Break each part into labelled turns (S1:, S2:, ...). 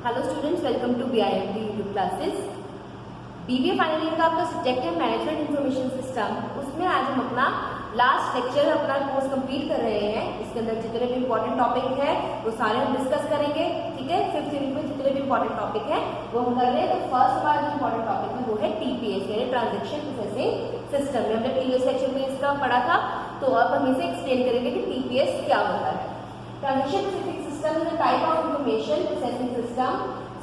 S1: Hello students, welcome to BIMT YouTube classes. BBA final year का आपका subject है management information system. उसमें आज हम अपना लास्ट लेक्चर अपना कोर्स कंप्लीट कर रहे हैं। इसके अंदर जितने भी इंपॉर्टेंट टॉपिक है वो सारे हम डिस्कस करेंगे। ठीक है, 5th यूनिट में जितने भी इंपॉर्टेंट टॉपिक है वो हम कर रहे हैं। तो फर्स्ट हमारा जो इंपॉर्टेंट टॉपिक है वो है TPS यानी ट्रांजेक्शन प्रोसेसिंग सिस्टम। हमने प्रीवियस लेक्चर में इसका पढ़ा था, तो अब हम इसे एक्सप्लेन करेंगे कि TPS क्या होता है। Transaction processing system is a type of information processing system,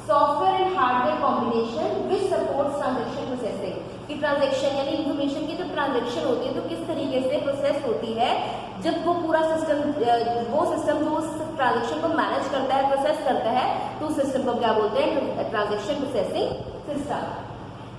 S1: software and hardware combination which supports transaction processing. कि ट्रांजेक्शन यानी इंफॉर्मेशन की जब ट्रांजेक्शन होती है तो किस तरीके से प्रोसेस होती है, जब वो पूरा सिस्टम वो सिस्टम जो उस ट्रांजेक्शन को मैनेज करता है, प्रोसेस करता है, तो उस सिस्टम को क्या बोलते हैं? Transaction processing system.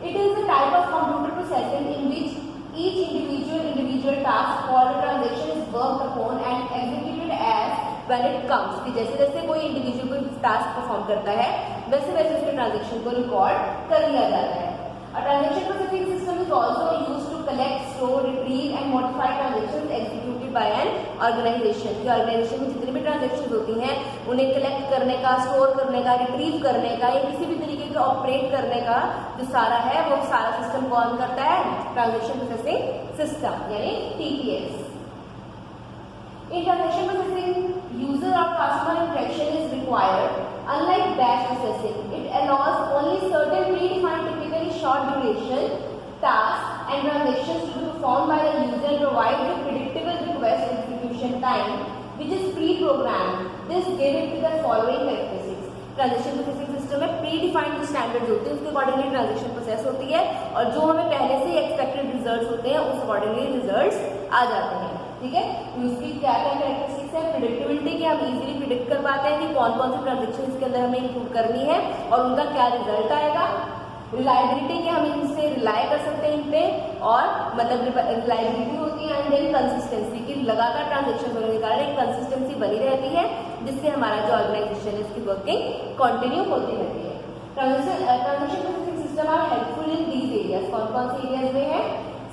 S1: It is a type of computer processing in which each individual task called a transaction is worked upon and executed as when it comes। कि जैसे जैसे कोई इंडिविजुअल कोई टास्क परफॉर्म करता है वैसे वैसे उसके ट्रांजेक्शन को रिकॉर्ड कर लिया जाता है। A transaction processing system is also used to collect, store, retrieve and modify transactions executed by an organization। कि ऑर्गेनाइजेशन में जितनी भी ट्रांजेक्शन होती हैं उन्हें कलेक्ट करने का, स्टोर करने का, रिट्रीव करने का या किसी भी तरीके का ऑपरेट करने का जो सारा है वो सारा सिस्टम कौन करता है? ट्रांजेक्शन प्रोसेसिंग सिस्टम यानी TPS। In transaction processing, user or customer interaction is required. Unlike batch processing, it allows only certain predefined, typically short duration tasks and transactions to be performed by the user and provide a predictable request execution time, which is pre-programmed. This gave it to the following characteristics। Transaction processing system में pre defined जो standards होते हैं उसके accordingly transaction process होती है और जो हमें पहले से एक्सपेक्टेड रिजल्ट्स होते हैं उस अकॉर्डिंगली रिजल्ट्स आ जाते हैं। ठीक है, तो इसकी क्या क्या कैरेक्टरिस्टिक्स है? प्रेडिक्टेबिलिटी, कि हम इजीली प्रिडिक्ट कर पाते हैं कि कौन कौन सी ट्रांजेक्शन इसके अंदर हमें इंक्लूड करनी है और उनका क्या रिजल्ट आएगा। रिलायबिलिटी, कि हम इनसे रिलाय कर सकते हैं इन पे, और मतलब रिलायबिलिटी होती है। एंड देन कंसिस्टेंसी, कि लगातार ट्रांजेक्शन होने के कारण एक कंसिस्टेंसी बनी रहती है जिससे हमारा जो ऑर्गेनाइजेशन है इसकी वर्किंग कंटिन्यू होती रहती है। Transaction processing system are helpful in these areas. कौन कौन से एरियाज में है?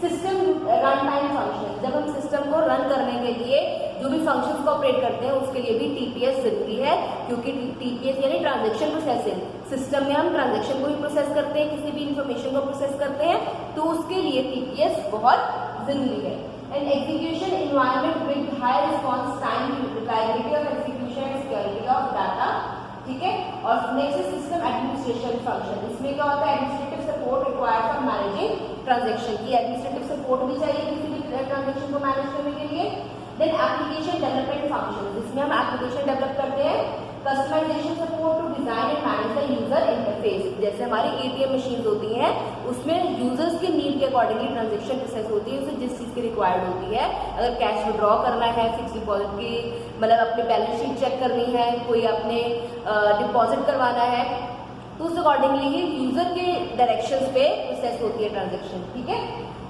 S1: सिस्टम रन टाइम फंक्शन, जब हम सिस्टम को रन करने के लिए जो भी फंक्शंस को ऑपरेट करते हैं उसके लिए भी TPS जरूरी है, क्योंकि TPS यानी ट्रांजेक्शन प्रोसेसिंग सिस्टम में हम ट्रांजेक्शन को भी प्रोसेस करते हैं, किसी भी इंफॉर्मेशन को प्रोसेस करते हैं, तो उसके लिए TPS बहुत जरूरी है। And execution environment with high response time, reliability of execution and security of data. ठीक है, और नेक्स्ट सिस्टम एडमिनिस्ट्रेशन फंक्शन। इसमें क्या होता है? Administrative support required for managing transaction. की एडमिनिस्ट्रेटिव सपोर्ट भी चाहिए किसी भी ट्रांजेक्शन को मैनेज करने के लिए। देन एप्लीकेशन डेवलपमेंट फंक्शन, जिसमें हम एप्लीकेशन डेवलप करते हैं। Customisation support to design and manage the user interface, जैसे हमारी ATM मशीन होती हैं उसमें यूजर्स के नीड के अकॉर्डिंगली ट्रांजेक्शन प्रोसेस होती है, उसे जिस चीज़ की रिक्वायर्ड होती है। अगर कैश विड्रॉ करना है, फिक्स डिपॉजिट की मतलब अपनी बैलेंस शीट चेक करनी है, कोई अपने डिपॉजिट करवाना है, तो उस अकॉर्डिंगली ही यूजर के डायरेक्शंस पे प्रोसेस होती है ट्रांजेक्शन। ठीक है,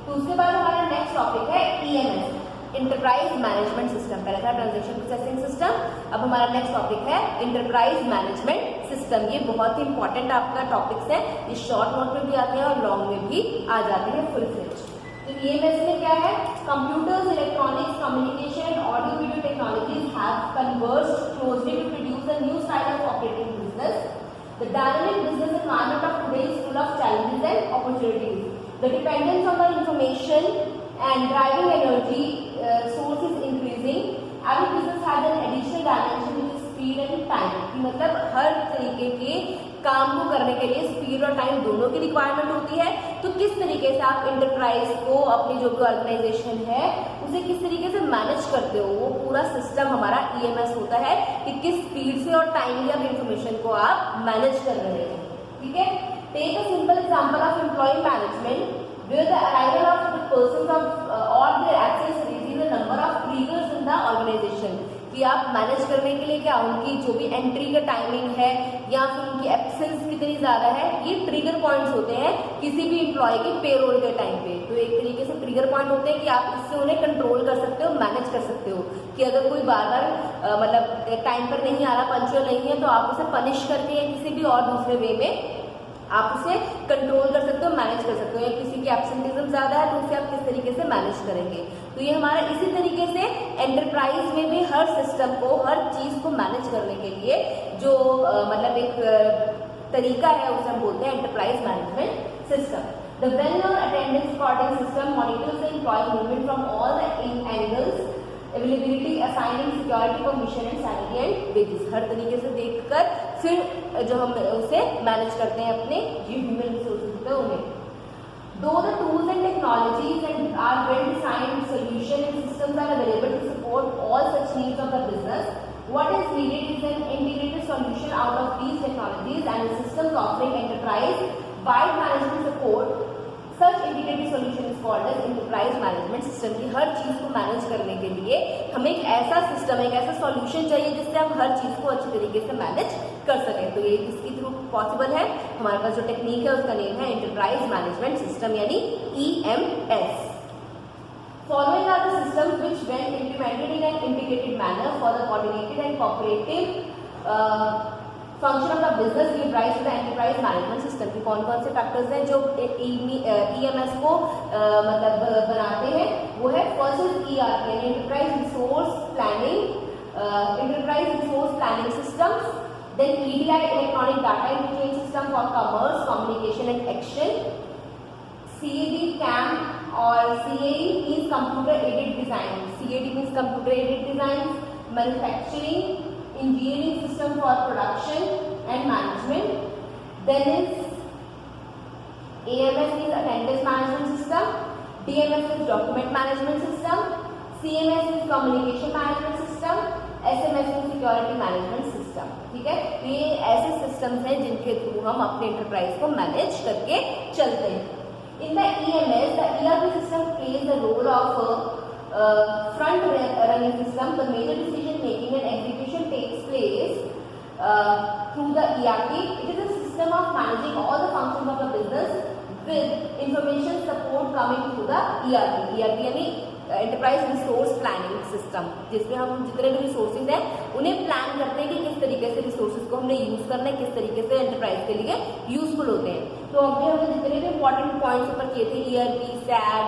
S1: तो उसके बाद हमारा नेक्स्ट टॉपिक है EMS इंटरप्राइज मैनेजमेंट सिस्टम। पहले था ट्रांजेक्शन प्रोसेसिंग सिस्टम, अब हमारा नेक्स्ट टॉपिक है इंटरप्राइज मैनेजमेंट सिस्टम। ये बहुत ही इंपॉर्टेंट आपका टॉपिक्स है, ये शॉर्ट नोट में भी आते हैं और लॉन्ग में भी आ जाते हैं फुल फ्लेज्ड। तो EMS में क्या है? Computers, electronics, communication and audio video technologies have converged closely to produce a new style of operating business. The dynamic business environment of today is full of challenges and opportunities. The dependence on the information and driving energy source is increasing. Every business has an additional dimension which is speed and time। मतलब हर तरीके के काम को करने के लिए speed और time दोनों की रिक्वायरमेंट होती है। तो किस तरीके से आप इंटरप्राइज को, अपनी जो भी ऑर्गेनाइजेशन है उसे किस तरीके से मैनेज करते हो, वो पूरा सिस्टम हमारा EMS होता है कि किस स्पीड से और टाइमली आप इंफॉर्मेशन को आप मैनेज कर रहे हो। ठीक है, take a simple example of employ management where the arrival of the persons of or their access raises the number of triggers in the organization। कि आप मैनेज करने के लिए क्या उनकी जो भी एंट्री का टाइमिंग है या फिर उनकी एब्सेंस कितनी ज्यादा है, ये ट्रिगर पॉइंट्स होते हैं किसी भी एम्प्लॉय के पेरोल के टाइम पे। तो एक तरीके से ट्रिगर पॉइंट होते हैं कि आप इससे उन्हें कंट्रोल कर सकते हो, मैनेज कर सकते हो कि अगर कोई बार बार मतलब टाइम पर नहीं आ रहा, पंक्चुअल नहीं है, तो आप उसे पनिश करके या किसी भी और दूसरे वे में आप उसे कंट्रोल कर सकते हो, मैनेज कर सकते हो। या किसी की एब्सेंटिज्म ज्यादा है तो उसे आप किस तरीके से मैनेज करेंगे। तो ये हमारा इसी तरीके से एंटरप्राइज में भी हर सिस्टम को, हर चीज को मैनेज करने के लिए जो मतलब एक तरीका है उसे हम बोलते हैं enterprise management system. The well known attendance recording system monitors the employ movement from all the angles, availability, assigning security, permission and salary and wages, हर तरीके से देखकर फिर जो हम उसे मैनेज करते हैं अपने ह्यूमन रिसोर्सेज पे उन्हें। Though the tools and technologies and are well-designed solution and systems are available to support all such needs of the business, what is needed is an integrated solution out of these technologies and systems offering enterprise-wide management support. Such integrated solution is called as enterprise management system। की हर चीज को manage करने के लिए हमें एक ऐसा system, एक ऐसा सॉल्यूशन चाहिए जिससे हम हर चीज को अच्छी तरीके से मैनेज कर सकें। तो ये इसके थ्रू पॉसिबल है। हमारे पास जो टेक्निक है उसका नेम है एंटरप्राइज मैनेजमेंट सिस्टम यानी EMS। Following are the systems which when implemented in an integrated manner for the coordinated and cooperative function of the business give rise to the enterprise management system. की कौन कौन से factors हैं जो EMS को मतलब बनाते हैं, वो है फर्स्ट इज ERP यानी enterprise resource planning systems, then EDI electronic data interchange system for commerce, communication and action, CAD CAM और CAE means computer aided design, CAD means computer aided design, manufacturing engineering system for production and management, then is AMS is attendance management system, DMS is document management system, CMS is communication management system, SMS is security management system। ठीक है, ये ऐसे systems हैं जिनके through हम अपने enterprise को manage करके चलते हैं। In the EMS, the ERP system plays the role of front running system. The major decision making and execution takes place through the ERP. It is a system of managing all the functions of the business with information support coming through the ERP। ERP यानी enterprise resource planning system, जिसमें हम जितने भी resources हैं उन्हें plan करते हैं कि किस तरीके से रिसोर्सेज को हमने यूज करना है, किस तरीके से एंटरप्राइज के लिए यूजफुल होते हैं। तो हमने जितने भी इंपॉर्टेंट पॉइंट्स ऊपर किए थे ERP, SAD,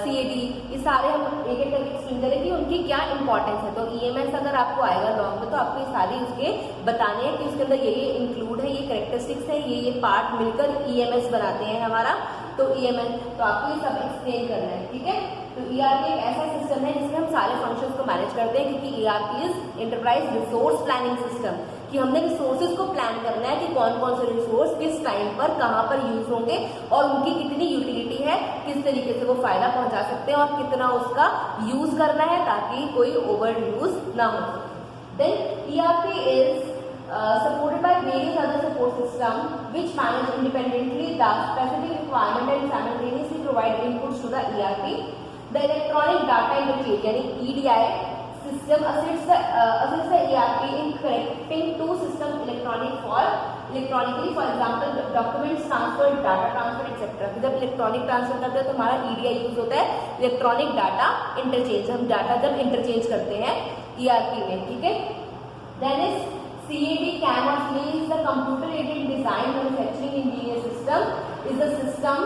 S1: CAD, ये सारे हम एक एक करके एक्सप्लेन करें कि उनकी क्या इंपॉर्टेंस है। तो EMS अगर आपको आएगा लॉन्ग में तो आपको ये सारी उसके बताने हैं कि उसके अंदर ये इंक्लूड है, ये कैरेक्टरिस्टिक्स है, ये पार्ट मिलकर EMS बनाते हैं हमारा। तो EMS तो आपको ये सब एक्सप्लेन करना है। ठीक है, तो ERP एक ऐसा सिस्टम है जिसमें हम सारे फंक्शंस को मैनेज करते हैं, क्योंकि ERP is enterprise resource planning system, कि हमने रिसोर्सेज को प्लान करना है कि कौन कौन से रिसोर्स किस टाइम पर कहाँ पर यूज होंगे और उनकी कितनी यूटिलिटी है, किस तरीके से वो फायदा पहुंचा सकते हैं और कितना उसका यूज करना है ताकि कोई ओवर यूज ना हो। Then ERP is supported by various other support systems which manage independently the specific requirement and simultaneously provide inputs to the ERP. The electronic data interchange यानी EDI system assists the ERP in connecting two systems electronically, for example documents transfer, data transfer etc। जब electronic transfer करते हैं तो हमारा EDI use होता है, electronic data interchange, हम data जब इंटरचेंज करते हैं ERP में। ठीक है, then is CAD CAM or CAE is the computer aided design manufacturing engineer system, is the system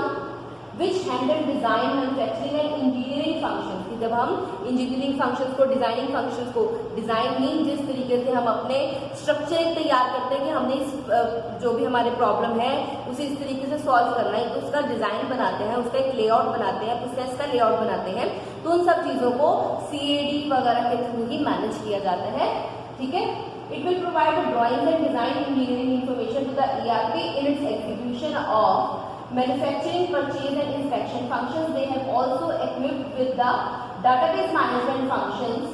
S1: which handle design manufacturing and engineering functions। कि जब हम इंजीनियरिंग फंक्शंस को, डिजाइनिंग फंक्शंस को, डिजाइन मीन जिस तरीके से हम अपने स्ट्रक्चर तैयार करते हैं कि हमने इस जो भी हमारे प्रॉब्लम है उसे इस तरीके से सॉल्व करना है, तो उसका डिजाइन बनाते हैं, उसका एक लेआउट बनाते हैं, प्रोसेस का लेआउट बनाते हैं। तो उन सब चीजों को CAD वगैरह के थ्रू ही मैनेज किया जाता है। ठीक है, it will provide the drawings and design engineering information to the ERP in its execution of manufacturing, purchase and inspection functions. They have also equipped with the database management functions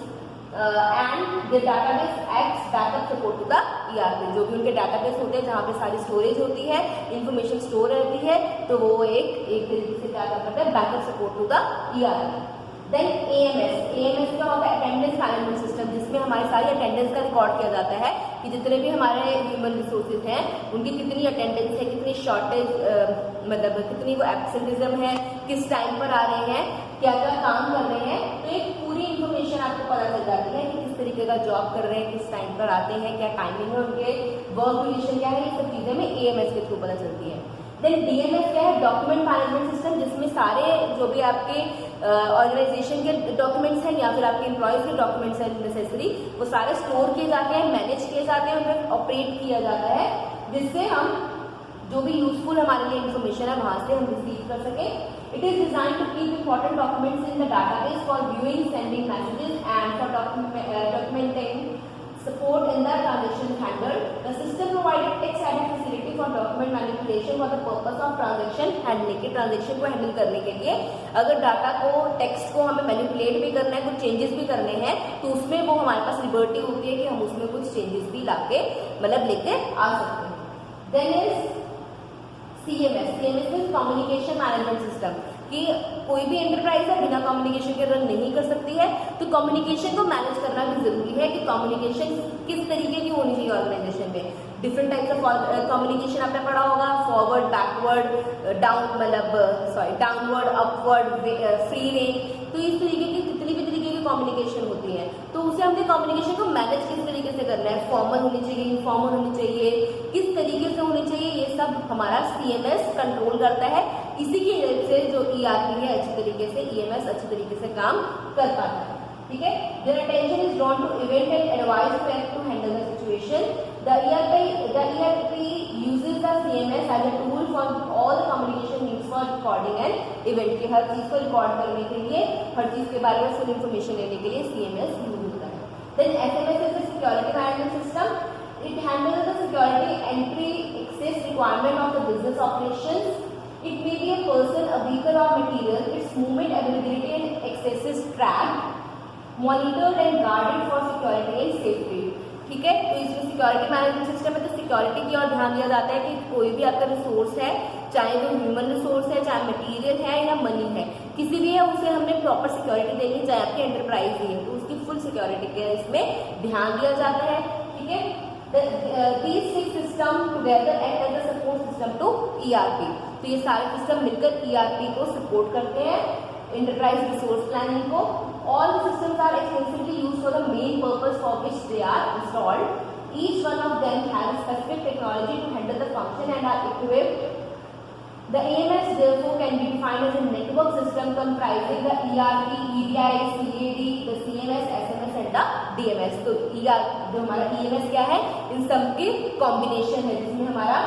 S1: and the database acts backup support to the ERP। जो भी उनके database होते हैं जहाँ पे सारी storage होती है, इंफॉर्मेशन स्टोर रहती है, तो वो एक तरीके से क्या करता है, backup support to the ERP। Then AMS का होता है अटेंडेंस मैनेजमेंट सिस्टम, जिसमें हमारी सारी अटेंडेंस का रिकॉर्ड किया जाता है कि जितने भी हमारे ह्यूमन रिसोर्सेज हैं उनकी कितनी अटेंडेंस है, कितनी शॉर्टेज मतलब कितनी वो एब्सेंटिज्म है, किस टाइम पर आ रहे हैं, क्या क्या काम कर रहे हैं। तो एक पूरी इंफॉर्मेशन आपको पता चल जाती है कि किस तरीके का जॉब कर रहे हैं, किस टाइम पर आते हैं, क्या टाइमिंग है उनके, वर्क रिलेशन क्या है, ये सब चीज़ें हमें AMS के थ्रू पता चलती है। देन DMS क्या है, डॉक्यूमेंट मैनेजमेंट सिस्टम, जिसमें सारे जो भी आपके ऑर्गेनाइजेशन के डॉक्यूमेंट्स हैं या फिर आपके एम्प्लॉयज के डॉक्यूमेंट्स हैं नेसेसरी, वो सारे स्टोर किए जाते हैं, मैनेज किए जाते हैं, उनमें ऑपरेट किया जाता है। जिससे हम जो भी यूजफुल हमारे लिए इन्फॉर्मेशन है वहां से हम रिसीव कर सके। It is design to keep important documents in the database for viewing, sending messages and for documenting support in the transaction handler. The system provided text-added facility for document manipulation for the purpose of transaction handling के transaction को handle करने के लिए अगर data को, text को हमें manipulate भी करना है, कुछ चेंजेस भी करने हैं, तो उसमें वो हमारे पास लिबर्टी होती है कि हम उसमें कुछ चेंजेस भी लाके मतलब लेके आ सकते हैं। Then is CMS। CMS means communication management system, कि कोई भी एंटरप्राइज है बिना कम्युनिकेशन के रन नहीं कर सकती है, तो कम्युनिकेशन को मैनेज करना भी जरूरी है कि कम्युनिकेशन किस तरीके की होनी चाहिए ऑर्गेनाइजेशन में। डिफरेंट टाइप्स ऑफ कम्युनिकेशन आपने पढ़ा होगा, forward, backward, downward, upward, free range, तो इस तरीके की कितनी भी तरीके की कम्युनिकेशन होती है, तो उसे हमने कम्युनिकेशन को मैनेज किस तरीके से करना है, फॉर्मल होनी चाहिए, इनफॉर्मल होनी चाहिए, किस तरीके से होनी चाहिए, ये सब हमारा CMS कंट्रोल करता है। इसी की हेल्प से जो ERP है अच्छी तरीके से, EMS अच्छी तरीके से काम कर पाता है। ठीक है, their attention is drawn to event and advice to handle the situation. The ERP uses the CMS as a tool for all the communication needs for recording and event की हर चीज को रिकॉर्ड करने के लिए, हर चीज के बारे में फुल इन्फॉर्मेशन लेने के लिए CMS यूज होता है। Then SMS is the security management system. It handles the security entry access requirement of the business operations. It may be a person, a vehicle or material. Its movement, availability and access is tracked, monitored and guarded for security and safety. ठीक है, तो इसमें security management system है, तो security की ओर ध्यान दिया जाता है कि कोई भी आपका रिसोर्स है, चाहे वो ह्यूमन रिसोर्स है, चाहे मटेरियल है या मनी है, किसी भी है, उसे हमने प्रॉपर सिक्योरिटी देनी है, चाहे आपकी एंटरप्राइज ही है, तो उसकी फुल सिक्योरिटी का इसमें ध्यान दिया जाता है। ठीक है, these 6 systems together act as a support system to ERP. तो ये सारे सिस्टम मिलकर ERP को सपोर्ट करते हैं, enterprise resource planning को। All the systems are extensively used for the main purpose for which they are installed. Each one of them has a specific technology to handle the function and are equipped. The AMS therefore can be defined as a network system comprising the ERP, EDI, CAD, the CMS, SMS and the DMS. तो जो हमारा EMS क्या है, इन सब की combination है, जिसमें हमारा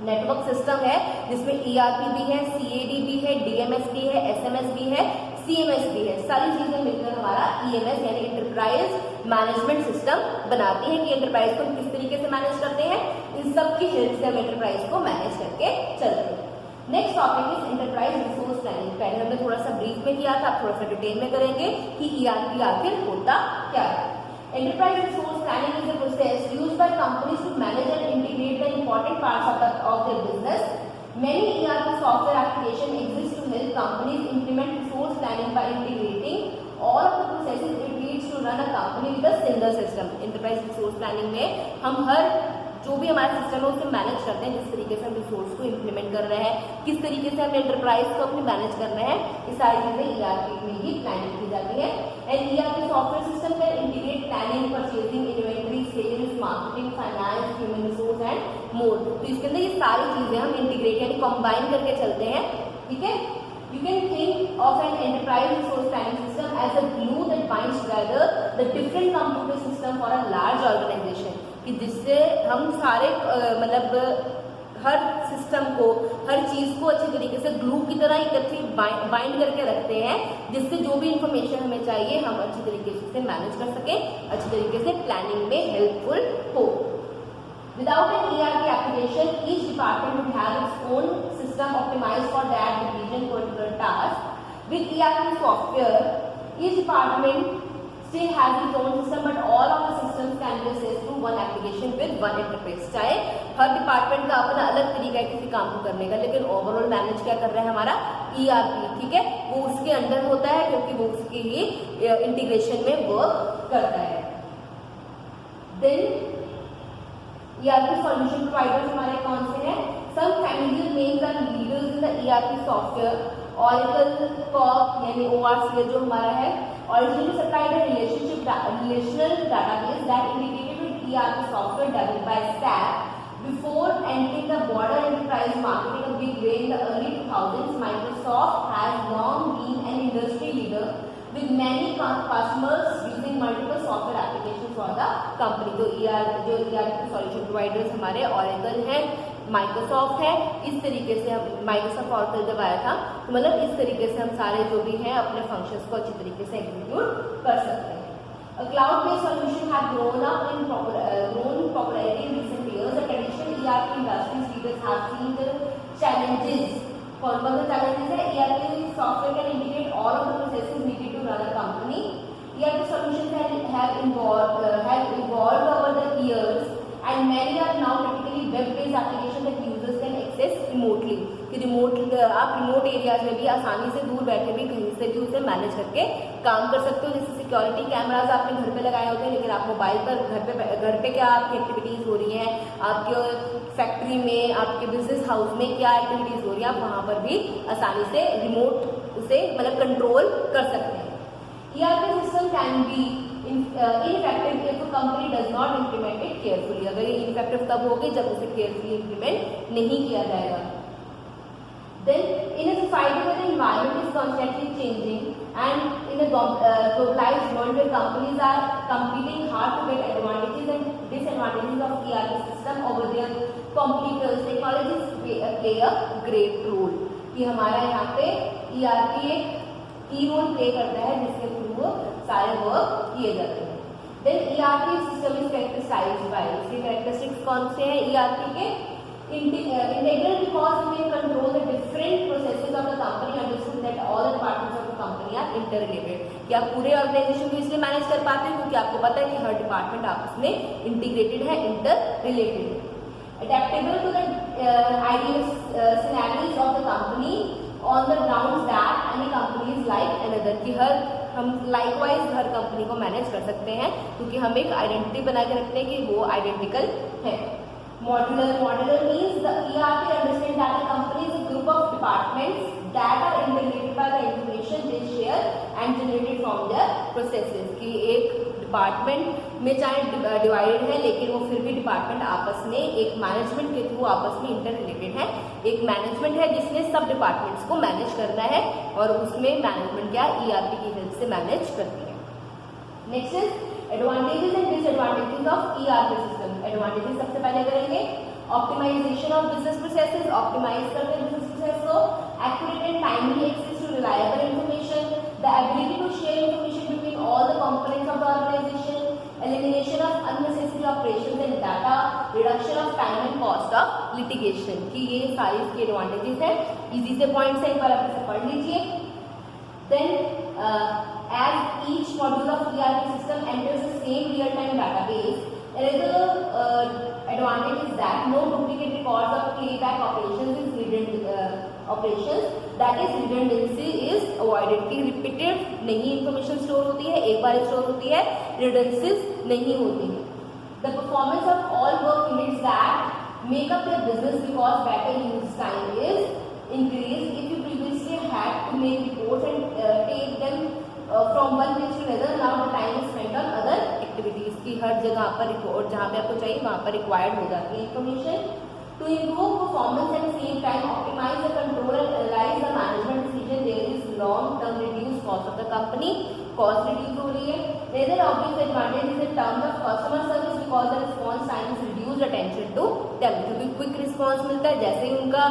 S1: नेटवर्क सिस्टम है, जिसमें ERP भी है, CAD भी है, DMS भी है, SMS भी है, CMS भी है, सारी चीजें मिलकर हमारा EMS यानी एंटरप्राइज मैनेजमेंट सिस्टम बनाती है कि एंटरप्राइज को हम किस तरीके से मैनेज करते हैं, इन सब की हेल्प से हम एंटरप्राइज को मैनेज करके चलते हैं। Next topic is enterprise resource planning. पहले हमने थोड़ा सा ब्रीफ में किया था, अब थोड़ा सा डिटेल में करेंगे कि ERP आखिर होता क्या है। Enterprise resource planning is a process used by companies to manage and integrate the important parts of their business. Many ERP software applications exist to help companies implement resource planning by integrating all of the processes it needs to run a company with a single system. Enterprise resource planning में हम हर जो भी हमारा system है उसे manage करते हैं, जिस तरीके से हम रिसोर्स को इम्प्लीमेंट कर रहे हैं, किस तरीके से हम एंटरप्राइज को अपनी मैनेज कर रहे हैं, ये सारी चीजें ERP में ही प्लानिंग की जाती है। And ERP software system can integrate planning, purchasing, inventory, sales, marketing, finance, human resource and more. तो इसके अंदर ये सारी चीजें हम इंटीग्रेट यानी कंबाइन करके चलते हैं। ठीक है, You can think of an enterprise resource planning system as a glue that binds together the different computer system for a large organization. कि जिससे हम सारे मतलब हर सिस्टम को, हर चीज को अच्छी तरीके से ग्लू की तरह इकट्ठी बाइंड करके रखते हैं, जिससे जो भी इंफॉर्मेशन हमें चाहिए हम अच्छी तरीके से मैनेज कर सकें, अच्छी तरीके से प्लानिंग में हेल्पफुल हो। Without an ERP application, each department would have its own system optimized for that division particular task. With ERP software, each department still has its own system, but all of the systems can be accessed through one application with one interface. चाहे हर department का अपना अलग तरीका है किसी काम को करने का, लेकिन ओवरऑल मैनेज क्या कर रहा है हमारा ERP। ठीक है, वो उसके अंडर होता है क्योंकि वो उसके लिए इंटीग्रेशन में वर्क करता है। Then ERP solution providers हमारे कौन से हैं? Some familiar names are leaders in the ERP software. Oracle, COP यानी ORCL जो हमारा है, originally supplied a relational database that integrated with ERP software developed by SAP. Before entering the broader enterprise market in a big way in the early 2000s, Microsoft has long been an industry leader with many customers using multiple software application for the company. जो ERP solution providers हमारे oracle है, Microsoft है, इस तरीके से हम Microsoft oracle जब आया था तो मतलब इस तरीके से हम सारे जो भी हैं अपने फंक्शंस को अच्छी तरीके से एग्जीक्यूट कर सकते हैं। A cloud-based solution have grown popularity in recent years. The traditional ERP industries leaders have seen the challenges. कौन कौन से challenges है? ERP software can integrate all of the processes needed to run a company. ERP solutions have evolved over the years, and many are now typically web-based applications that users can access remotely. कि आप remote areas में भी आसानी से दूर बैठे भी कहीं से भी उसे मैनेज करके काम कर सकते हो। जैसे सिक्योरिटी कैमराज आपने घर पे लगाए होते हैं, लेकिन आप मोबाइल पर घर पे क्या आपकी एक्टिविटीज हो रही हैं, आपके फैक्ट्री में, आपके बिजनेस हाउस में क्या एक्टिविटीज हो रही है, आप वहां पर भी आसानी से रिमोट उसे मतलब कंट्रोल कर सकते हैं। ERP system can be ineffective if a company does not implement it carefully. अगर ये इनफेक्टिव तब होगी जब उसे केयरफुली इम्प्लीमेंट नहीं किया जाएगा। Then in a society where the environment is constantly changing and in a globalized world where companies are competing hard to get advantages and disadvantages of ERP system over their competitors, technologies play a great role. कि हमारा यहाँ पे ERP एक की role play करता है जिसके through सारे वर्क किए जाते हैं। Then ERP system is characterized by, इसके कैरेक्टरिस्टिक्स कौन से हैं ERP के? Integral because we can control the different processes of the company, understand that all the departments of the company are interrelated. कि आप पूरे ऑर्गेनाइजेशन को इसलिए मैनेज कर पाते हैं क्योंकि आपको पता है कि हर डिपार्टमेंट आपस में इंटीग्रेटेड है, इंटररिलेटेड है। Adaptable to the ideal scenarios of the company on the grounds that any company is like another, कि हम लाइकवाइज हर कंपनी को मैनेज कर सकते हैं क्योंकि हम एक आइडेंटिटी बना के रखते हैं कि वो आइडेंटिकल है। Modular means the ERP understands that a company is a group of departments that are interrelated by the information they share and generated from their processes. कि एक डिपार्टमेंट में चाहे डिवाइडेड है लेकिन वो फिर भी डिपार्टमेंट आपस में एक मैनेजमेंट के थ्रू आपस में इंटर रिलेटेड है। एक मैनेजमेंट है जिसने सब डिपार्टमेंट्स को मैनेज करना है और उसमें मैनेजमेंट क्या ERP की हेल्प से मैनेज करती है। Next is advantages and disadvantages of ERP system. Advantages सबसे पहले करेंगे optimisation of business processes, optimise करते हैं बिजनेस प्रोसेस को, accurate and timely access to reliable information, the ability to share information between all the components of the organisation, elimination of unnecessary operations and data, reduction of time and cost of litigation. कि ये सारी इसके advantages हैं। Easy से points है, एक बार आप इसे पढ़ लीजिए। Then as each module of ERP system enters the same real-time database, another advantage is that no duplicate records of playback operations is redundancy is avoided। कि रिपीटेड नहीं इंफॉर्मेशन स्टोर होती है, एक बार स्टोर होती है, रिडंडेंसीज नहीं होती है। The performance of all work units that make up their business because better use time is increased। If you previously had to make reports and take them from one place to another, now the time is spent on other activities। की हर जगह पर report जहाँ पे आपको चाहिए वहाँ पर required हो जाती है information. To improve performance at the same time, optimize the control and analyze the management decision, there is long-term reduced cost of the company, cost reduce हो रही है। Another obvious advantage is in terms of customer service because the response time is reduced attention to them। क्योंकि quick response मिलता है, जैसे ही उनका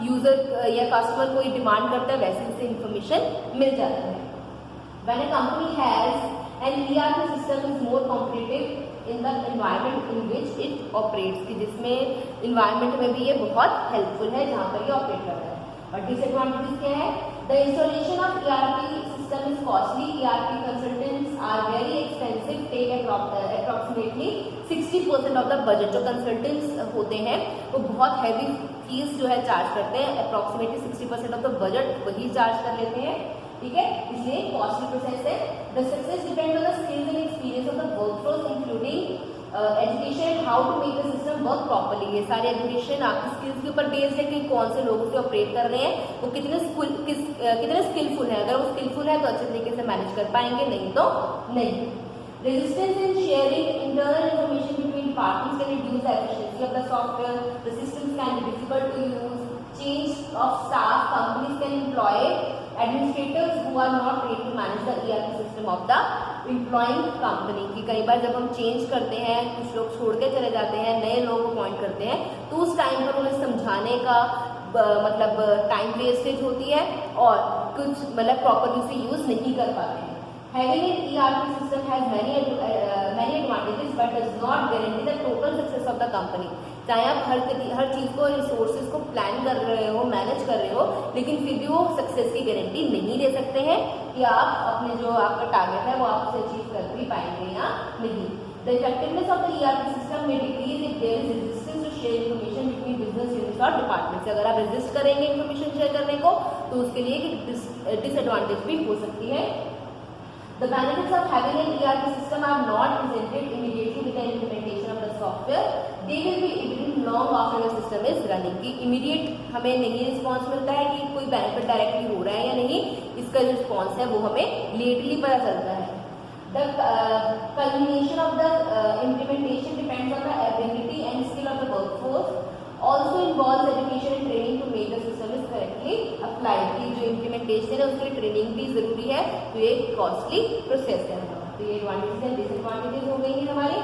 S1: user या customer कोई डिमांड करता है वैसे उसे इंफॉर्मेशन मिल जाती है। When a company has an ERP system is more competitive in the environment in which it operates, कि जिसमें environment में भी ये बहुत helpful है जहाँ पर ये ऑपरेट कर रहा है। और disadvantages क्या है? The installation of ERP system is costly। ERP consultants are very expensive, take approximately 60% of the budget। जो consultants होते हैं वो बहुत heavy फीस जो है चार्ज करते हैं, approximately 60% of the budget वही चार्ज कर लेते हैं। ठीक है, इसलिए कॉस्टली प्रोसेस है। The success depend on the skills and experience of the workforce including education, how to make the system work properly. ये सारे एजुकेशन आपकी स्किल्स के ऊपर बेस्ड है कि कौन से लोग उसे ऑपरेट कर रहे हैं, वो कितने स्किलफुल हैं। अगर वो स्किलफुल है तो अच्छे तरीके से मैनेज कर पाएंगे, नहीं तो नहीं। Resistance in sharing internal information between departments can reduce the efficiency of the software. The systems can be difficult to use. Change of staff, companies can employ administrators who are not trained to manage the ERP system of the employing company की। कई बार जब हम change करते हैं, कुछ लोग छोड़ के चले जाते हैं, नए लोग अपॉइंट करते हैं, तो उस टाइम पर उन्हें समझाने का मतलब टाइम वेस्टेज होती है और कुछ मतलब प्रॉपरली उसे यूज नहीं कर पाते हैं। Having an ERP system has many advantages but does not guarantee the total success of the company। चाहे आप हर चीज को, रिसोर्सेज को प्लान कर रहे हो, मैनेज कर रहे हो, लेकिन फिर भी वो सक्सेस की गारंटी नहीं दे सकते हैं कि आप अपने जो आपका टारगेट है वो आप उसे अचीव कर भी पाएंगे या नहीं। The effectiveness of the ERP system may decrease if there is resistance to share information between business units और departments। अगर आप रेजिस्ट करेंगे इन्फॉर्मेशन शेयर करने को तो उसके लिए डिसएडवांटेज भी हो सकती है। The benefits of having an ERP system are not presented immediately with the implementation of the software. They will be evident long after the system is running। कि immediate हमें नहीं रिस्पॉन्स मिलता है कि कोई बेनिफिट डायरेक्टली हो रहा है या नहीं, इसका जो रिस्पॉन्स है वो हमें लेटली पता चलता है। The culmination of the implementation depends on the ability and skill of the workforce. Also involves education and training to make the system is correctly applied। की जो इम्प्लीमेंटेशन है उसके लिए ट्रेनिंग भी जरूरी है, तो ये कॉस्टली प्रोसेस है। तो ये एडवांटेजेस एंड डिसएडवांटेजेस हो गई है हमारे।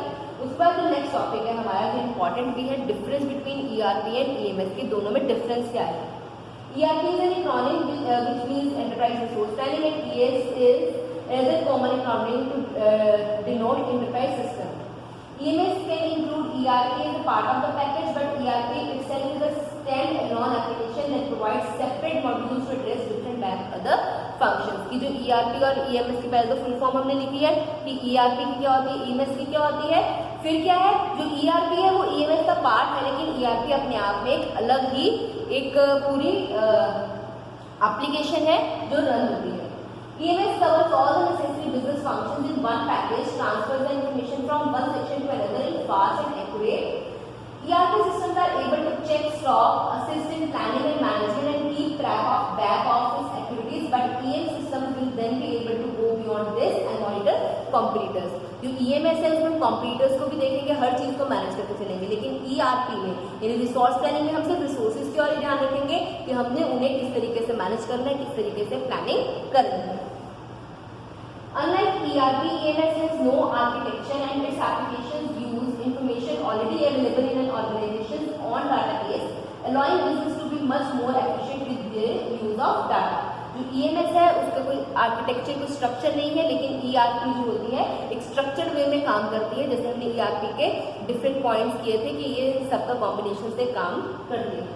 S1: उसके बाद जो नेक्स्ट टॉपिक है हमारा जो इम्पोर्टेंट भी है, difference between ERP and EMS के दोनों में डिफरेंस क्या है। ERP is an acronym which means enterprise resource planning and ES is another common acronym to denote enterprise system। EMS can include ERP as a part of the package, but ERP itself is a stand-alone application that provides separate modules to address different other functions। की जो ERP और EMS की पहले तो full form हमने लिखी है कि ERP की क्या होती है, EMS की क्या होती है, फिर क्या है जो ERP है वो EMS का पार्ट है, लेकिन ERP अपने आप में एक अलग ही एक पूरी एप्लीकेशन है जो रन होती है। EMS covers all the necessary business functions in one package, transfers the information from one section to another in fast and accurate। ERP systems are able to check stock, assist in planning and management and keep track of back office activities, but EMS systems will then be able to go beyond this and monitor competitors। जो EMS है उसमें competitors को भी देखेंगे, हर चीज को manage करके चलेंगे, लेकिन ERP में यानी रिसोर्स प्लानिंग में हम सिर्फ रिसोर्सेज की ओर ध्यान रखेंगे कि हमने उन्हें किस तरीके से मैनेज करना है, किस तरीके से प्लानिंग करनी है। Unlike ERP, EMS has no architecture and its applications use information already available in an organization's own database, allowing business to be much more efficient with the use of data। जो EMS है उसका कोई architecture, कोई structure नहीं है, लेकिन ERP जो होती है एक स्ट्रक्चर्ड वे में काम करती है। जैसे हमने ERP के डिफरेंट पॉइंट्स किए थे कि ये सबका कॉम्बिनेशन से काम करती है।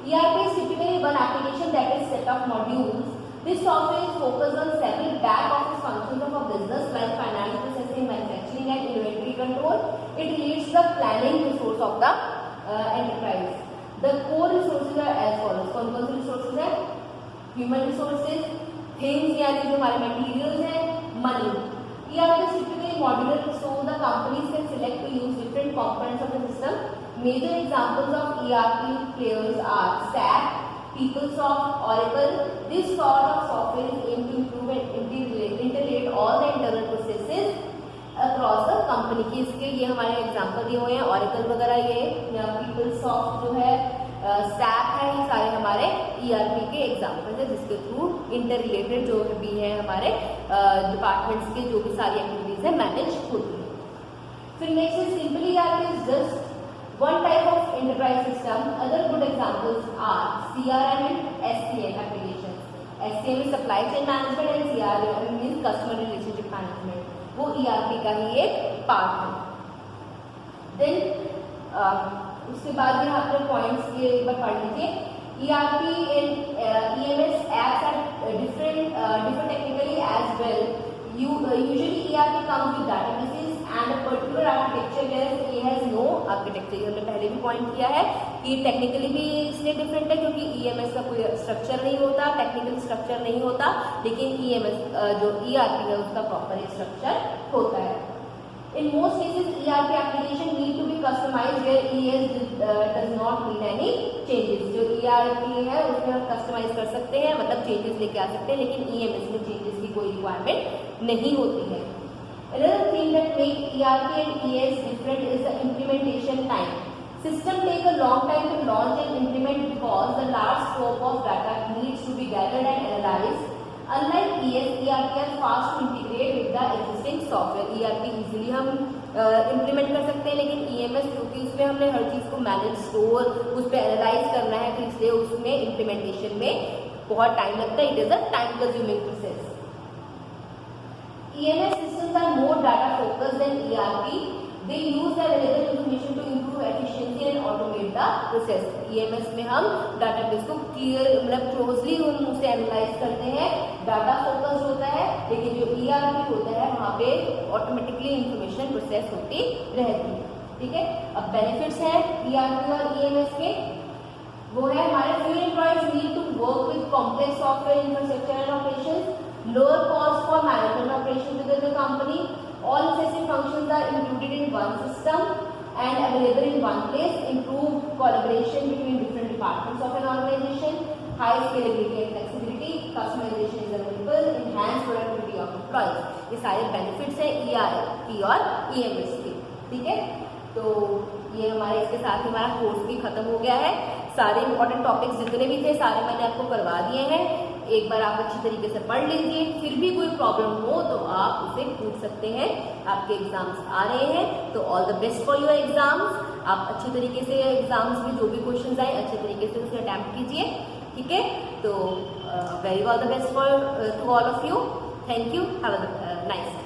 S1: ERP is typically one application that is set of modules। This software is focused on several back office functions of a business like finance processing, manufacturing and inventory control। It relates the planning resource of the enterprise। The core resources are as follows। कौन कौन से resources है? Human resources, things यानी जो हमारे materials हैं, money। ERP is typically modular, so the companies can select to use different components of the system। Major examples of ERP players are SAP, PeopleSoft, Oracle। This sort of software is aimed to improve and integrate all the internal processes across the company। की इसके ये हमारे example दिए हुए हैं, Oracle वगैरह ये, या PeopleSoft जो है, SAP है, ये सारे हमारे ERP के एग्जाम्पल है जिसके थ्रू इंटर रिलेटेड जो भी है हमारे डिपार्टमेंट्स के जो भी सारी एक्टिविटीज है मैनेज होती है। फिर next simple ERP is just one type of enterprise system। Other good examples are CRM and SCM applications। SCM is supply chain management and CRM means customer relationship management। वो ERP का ही एक part है। Then उसके बाद यहाँ पर points ये एक बार पढ़ लीजिए। ERP and EMS apps are different technically as well। Usually ERP comes with databases and a particular architecture whereas it has no architecture। ये हमने पहले भी पॉइंट किया है कि टेक्निकली भी इसलिए डिफरेंट है क्योंकि EMS का कोई स्ट्रक्चर नहीं होता, टेक्निकल स्ट्रक्चर नहीं होता, लेकिन EMS जो ERP है उसका प्रॉपर एक स्ट्रक्चर होता है। In most cases, ERP application need to be customized where ES does not need any changes। जो ERP है उसमें हम कस्टमाइज कर सकते हैं, मतलब चेंजेस लेके आ सकते हैं, लेकिन EMS में चेंजेस की कोई रिक्वायरमेंट नहीं होती है। Another thing that makes ERP and ES different is the implementation time। System take a long time to launch and implement because the large scope of data needs to be gathered and analyzed। Unlike ES, ERP are fast to integrate with the existing software. ERP easily हम implement कर सकते हैं, लेकिन EMS क्योंकि उसमें हमने हर चीज़ को manage, store, उस पर एनालाइज करना है, तो इसलिए उसमें इम्प्लीमेंटेशन में बहुत टाइम लगता है. It is a time consuming process. EMS systems are more data focused than ERP. They use the available information to improve efficiency and automate the process. EMS में हम डाटाबेस को क्लियर मतलब closely हम उसे analyse करते हैं, data focused होता है, लेकिन जो ERP होता है वहाँ पे ऑटोमेटिकली इंफॉर्मेशन प्रोसेस होती रहती है. ठीक है. अब बेनिफिट्स हैं ERP और EMS के, वो है हमारे few employees need to work with complex software infrastructure and operations, lower cost for management operations within the company, all necessary functions are included in one system and available in one place, improved collaboration between different departments of an organization, high scalability and flexibility, customization is available, enhanced productivity of employees. ये सारे benefits हैं ERP और EMS के. ठीक है. तो ये हमारे इसके साथ हमारा कोर्स भी खत्म हो गया है. सारे इंपॉर्टेंट टॉपिक्स जितने भी थे सारे मैंने आपको करवा दिए हैं. एक बार आप अच्छी तरीके से पढ़ लीजिए, फिर भी कोई प्रॉब्लम हो तो आप उसे पूछ सकते हैं. आपके एग्जाम्स आ रहे हैं तो all the best for your exams. आप अच्छी तरीके से एग्जाम्स में जो भी क्वेश्चंस आए अच्छे तरीके से उसे अटेम्प्ट कीजिए. ठीक है. तो very all the best for to all of you. Thank you. Have a nice